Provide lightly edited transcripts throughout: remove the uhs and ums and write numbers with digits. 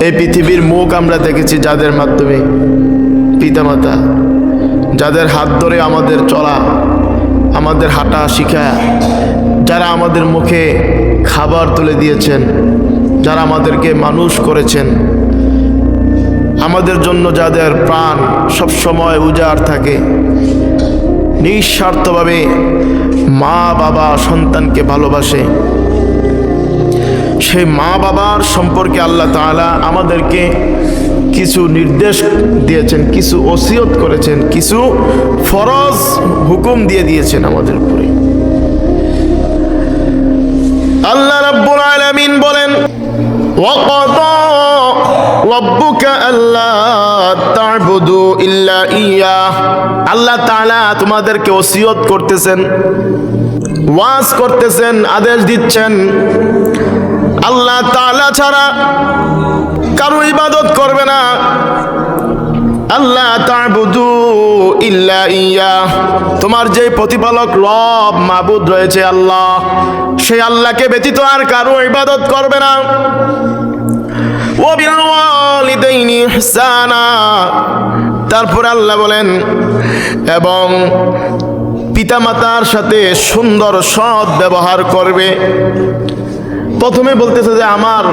এই পৃথিবীর মুখ আমরা দেখেছি যাদের মাধ্যমে, পিতামাতা, যাদের হাত ধরে আমাদের চলা, আমাদের হাঁটা শিখায়, যারা আমাদের মুখে খাবার তুলে দিয়েছেন, যারা আমাদেরকে মানুষ করেছেন, আমাদের জন্য যাদের প্রাণ সবসময় উজাড় থাকে, নিঃস্বার্থভাবে মা বাবা সন্তানকে ভালোবাসে, সেই মা বাবার সম্পর্কে আল্লাহ তাআলা আমাদেরকে কিছু নির্দেশ দিয়েছেন, কিছু ওসিয়ত করেছেন, কিছু ফরজ হুকুম দিয়ে দিয়েছেন আমাদের উপরে। আল্লাহ রাব্বুল আলামিন বলেন, ওয়াকাদা রাব্বুকা আল্লা তা'বুদু ইল্লা ইয়্যাহ। আল্লাহ তাআলা তোমাদেরকে ওসিয়ত করতেছেন, ওয়াজ করতেছেন, আদেশ দিচ্ছেন, আল্লাহ তাআলা ছাড়া কারো ইবাদত করবে না। আল্লাহ তা'বুদু ইল্লা ইয়্যাহ, তোমার যে প্রতিপালক রব মাবুদ রয়েছে আল্লাহ, সেই আল্লাহকে ব্যতীত আর কারো ইবাদত করবে না। ওয়া বিল ওয়ালিদাইনি ইহসানা, তারপর আল্লাহ বলেন এবং পিতামাতার সাথে সুন্দর সৎ ব্যবহার করবে। প্রথমে বলতেছে যে আমার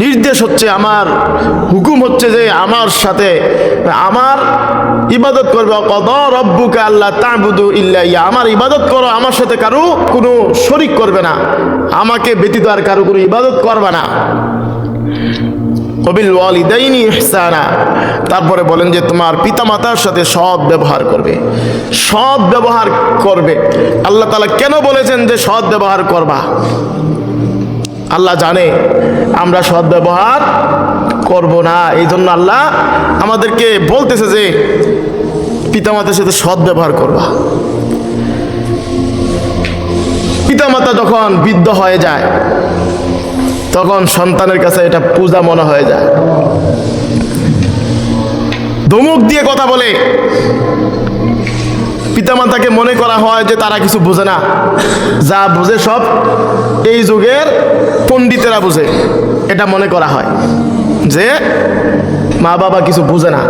নির্দেশ হচ্ছে, আমার হুকুম হচ্ছে যে আমার সাথে আমার ইবাদত করবে। ওয়াকাদা রাব্বুকা আল্লা তা'বুদু ইল্লা ইয়্যাহ, আমার ইবাদত করো, আমার সাথে কারো কোনো শরীক করবে না, আমাকে ব্যতীত আর কারো কোনো ইবাদত করবে না। ওয়া বিল ওয়ালিদাইনি ইহসানা, তারপরে বলেন যে তোমার পিতামাতার সাথে সৎ ব্যবহার করবে, সৎ ব্যবহার করবে। আল্লাহ তাআলা কেন বলেছেন যে সৎ ব্যবহার করবা? আল্লাহ জানে আমরা সৎ ব্যবহার করব না, এই জন্য আল্লাহ আমাদেরকে বলতেছে যে পিতামাতার সাথে সৎ ব্যবহার করবা। পিতামাতা যখন বৃদ্ধ হয়ে যায় তখন সন্তানের কাছে এটা পূজা মনে হয়ে যায়, ধমক দিয়ে কথা বলে। পিতামাতাকে মনে করা হয় যে তারা কিছু বোঝে না, যা বোঝে সব এই যুগের পণ্ডিতেরা বোঝে, এটা মনে করা হয় যে মা বাবা কিছু বোঝে না,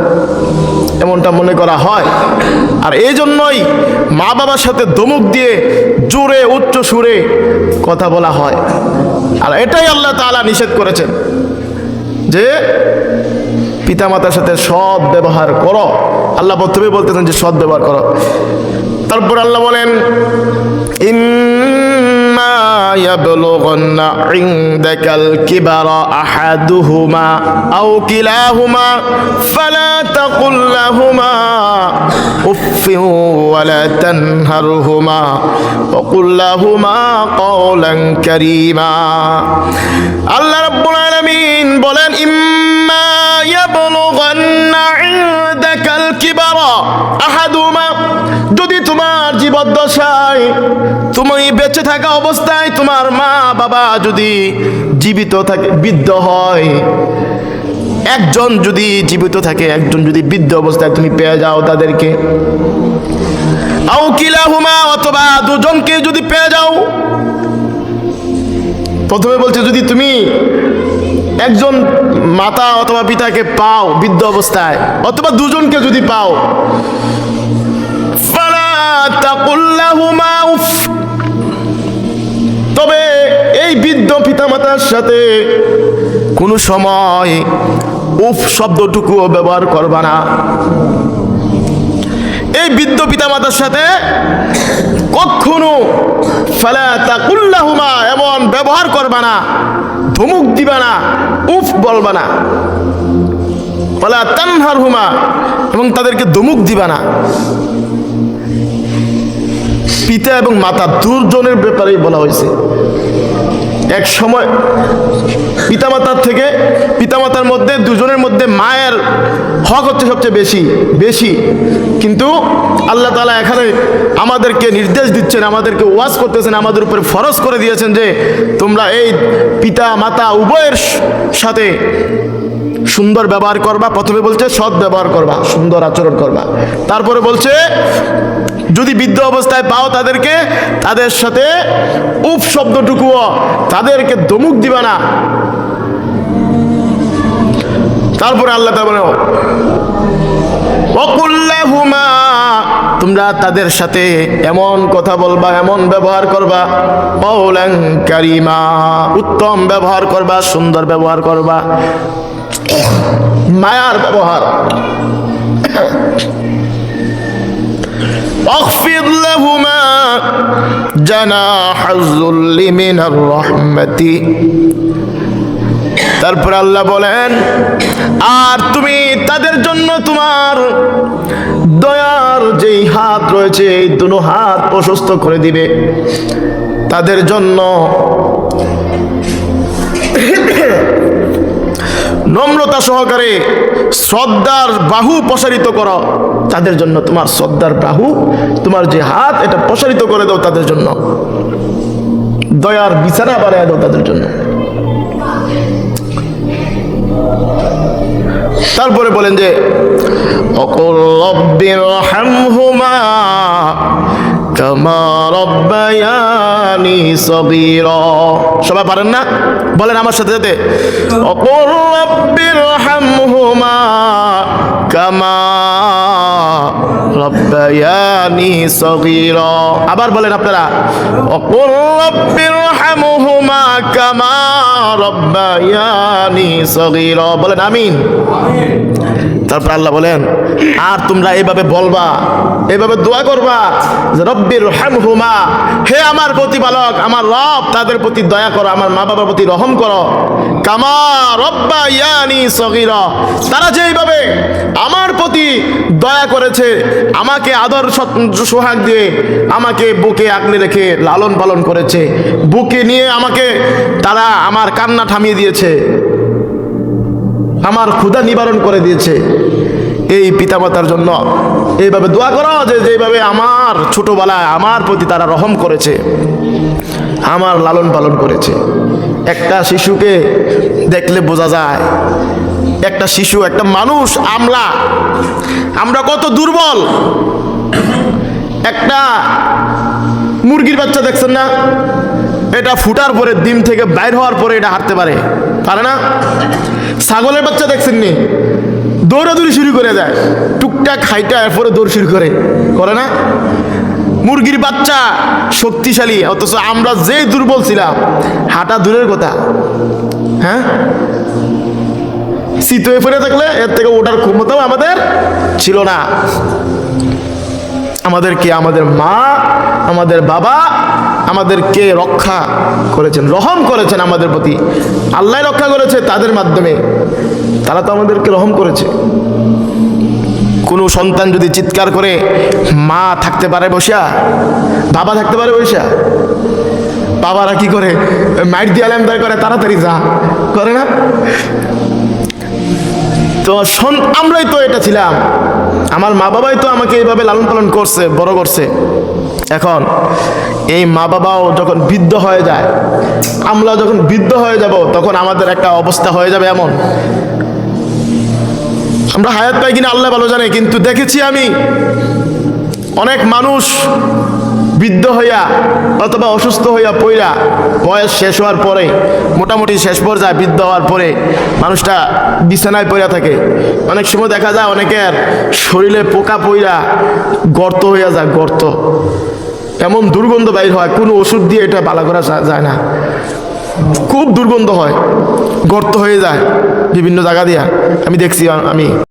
এমনটা মনে করা হয়। আর এই জন্যই মা বাবার সাথে ধমক দিয়ে জোরে উচ্চ সুরে কথা বলা হয়। আর এটাই আল্লাহ তাআলা নিষেধ করেছেন যে পিতামাতার সাথে সৎ ব্যবহার করো। আল্লাহ প্রথমে বলতেছেন যে সৎ ব্যবহার করো, তারপর আল্লাহ বলেন ইম্মা ইয়াবলুগান্না ইনদাকাল কিবারা আহাদুহুমা আও কিলাহুমা ফালা তাকুল লাহুমা উফফিন ওয়ালা তানহারহুমা ওয়া কুল লাহুমা কওলান কারীমা। আল্লাহ রাব্বুল আলামিন বলেন ইম্মা ইয়াবলুগান্না ইনদাকাল কিবারা আহাদুহুমা, যদি তোমার জীবদ্দশায়, তুমি বেঁচে থাকা অবস্থায় তোমার মা বাবা যদি জীবিত থাকে, বৃদ্ধ হয়, একজন যদি জীবিত থাকে, একজন যদি বৃদ্ধ অবস্থায় তুমি পেয়ে যাও তাদেরকে, আও কিলাহুমা, অথবা দুজনকে যদি পেয়ে যাও। প্রথমে বলছে যদি তুমি একজন মাতা অথবা পিতাকে পাও বৃদ্ধ অবস্থায়, অথবা দুজনকে যদি পাও, তবে এই বৃদ্ধ পিতামাতার সাথে কোনো সময় উফ শব্দটুকুও ব্যবহার করবা না। এই বৃদ্ধ পিতামাতার সাথে কখনো ফালা তাকুল লাহুমা এমন ব্যবহার করবা না, ধমক দিবা না, উফ বলবা না, ওয়ালা তানহারহুমা এবং তাদেরকে ধমক দিবা না। পিতা এবং মাতা দুজনের ব্যাপারেই বলা হয়েছে। এক সময় পিতামাতার মধ্যে দুজনের মধ্যে মায়ের হক হচ্ছে সবচেয়ে বেশি, কিন্তু আল্লাহ তাআলা এখানে আমাদেরকে নির্দেশ দিচ্ছেন, আমাদেরকে ওয়াজ করতেছেন, আমাদের উপরে ফরজ করে দিয়েছেন যে তোমরা এই পিতা মাতা উভয়ের সাথে সুন্দর ব্যবহার করবা। প্রথমে বলছে সৎ ব্যবহার করবা, সুন্দর আচরণ করবা, তারপরে বলছে যদি বৃদ্ধ অবস্থায় পাও তাদেরকে, তাদের সাথে উফ শব্দটুকুও, তাদেরকে ধমক দিবা না, তারপরে আল্লাহ তাআলা বলেন ওয়াকুল লাহুমা, তোমরা তাদের সাথে এমন কথা বলবা, এমন ব্যবহার করবা, কওলান কারীমা, উত্তম ব্যবহার করবা, সুন্দর ব্যবহার করবা, মায়ার ব্যবহার। واخفض لهما جناح الذل من الرحمة, তারপর আল্লাহ বলেন আর তুমি তাদের জন্য তোমার দয়ার যেই হাত রয়েছে এই দুটো হাত প্রশস্ত করে দিবে, তাদের জন্য নম্রতা সহকারে শ্রদ্ধার বাহু প্রসারিত করো, তাদের জন্য তোমার শ্রদ্ধার বাহু, তোমার যে হাত এটা প্রসারিত করে দাও তাদের জন্য, দয়ার বিছানা বানিয়ে দাও তাদের জন্য। তারপরে বলেন যে অকুল রব্বিরহামহুমা কামা রাব্বায়ানি সগীরা, সবাই পারেন না? বলেন আমার সাথে সাথে অকুল রব্বিরহামহুমা কামা রাব্বায়ানি সগীরা। আবার বলেন আপনারা অকুল রব্বিরহামহুমা কামা রাব্বায়ানি সগীরা, বলেন আমিন। তারপর আল্লাহ বলেন আর তোমরা এইভাবে বলবা, এইভাবে দোয়া করবা যে রব্বিরহামহুমা, হে আমার প্রতিপালক আমার রব তাদের প্রতি দয়া করো, আমার মা বাবার প্রতি রহম করো, কামা রাব্বায়ানি সগীরা, তারা যেইভাবে আমার প্রতি দয়া করেছে, আমাকে আদর সোহাগ দিয়ে আমাকে বুকে আগলে রেখে লালন পালন করেছে, বুকে নিয়ে আমাকে তারা আমার কান্না থামিয়ে দিয়েছে, আমার ক্ষুধা নিবারণ করে দিয়েছে, এই পিতামাতার জন্য এইভাবে দোয়া করো যে যেভাবে আমার ছোটবেলায় আমার প্রতি তারা রহম করেছে, আমার লালন পালন করেছে। একটা শিশুকে দেখলে বোঝা যায়, একটা শিশু, একটা মানুষ, আমরা কত দুর্বল। একটা মুরগির বাচ্চা দেখছেন না, এটা ফুটার পরে ডিম থেকে বাইর হওয়ার পরে এটা হাঁটতে পারে না? ছাগলের বাচ্চা দেখছেন নি, দৌড়াদৌড়ি শুরু করে যায়, টুকটাক হাইটা এরপরে দৌড় শুরু করে না? মুরগির বাচ্চা শক্তিশালী, অথচ আমরা যে দুর্বল ছিলাম, হাঁটা দূরের কথা, হ্যাঁ, শীত হয়ে পড়ে থাকলে এর থেকে ওঠার ক্ষমতাও আমাদের ছিল না। আমাদেরকে আমাদের মা, আমাদের বাবা আমাদেরকে রক্ষা করেছেন, রহম করেছেন আমাদের প্রতি, আল্লাহ রক্ষা করেছে তাদের মাধ্যমে, তারা তো আমাদেরকে রহম করেছে। কোনো সন্তান যদি চিৎকার করে মা থাকতে পারে বসা, বাবা থাকতে পারে বসা, বাবারা কি করে মাইট দিয়ে আলামদার করে, তাড়াতাড়ি যা করে না? তো আমরাই তো এটা ছিলাম, আমার মা বাবাই তো আমাকে এইভাবে লালন পালন করছে, বড় করছে। এখন এই মা বাবাও যখন বৃদ্ধ হয়ে যায়, আমরা যখন বৃদ্ধ হয়ে যাব, তখন আমাদের একটা অবস্থা হয়ে যাবে এমন, আমরা হায়াত পাই কিনা আল্লাহ ভালো জানে, কিন্তু দেখেছি আমি অনেক মানুষ বৃদ্ধ হইয়া অথবা অসুস্থ হইয়া পইরা বয়স শেষ হওয়ার পরে, মোটামুটি শেষ পর্যায়ে বৃদ্ধ হওয়ার পরে মানুষটা বিছানায় পইরা থাকে। অনেক সময় দেখা যায় অনেকের শরীরে পোকা পইরা গর্ত হইয়া যায়, গর্ত, এমন দুর্গন্ধ বাইর হয়, কোনো ওষুধ দিয়ে এটা ভালো করা যায় না, খুব দুর্গন্ধ হয়, গর্ত হয়ে যায় বিভিন্ন জায়গা দিয়া, আমি দেখছি। আমি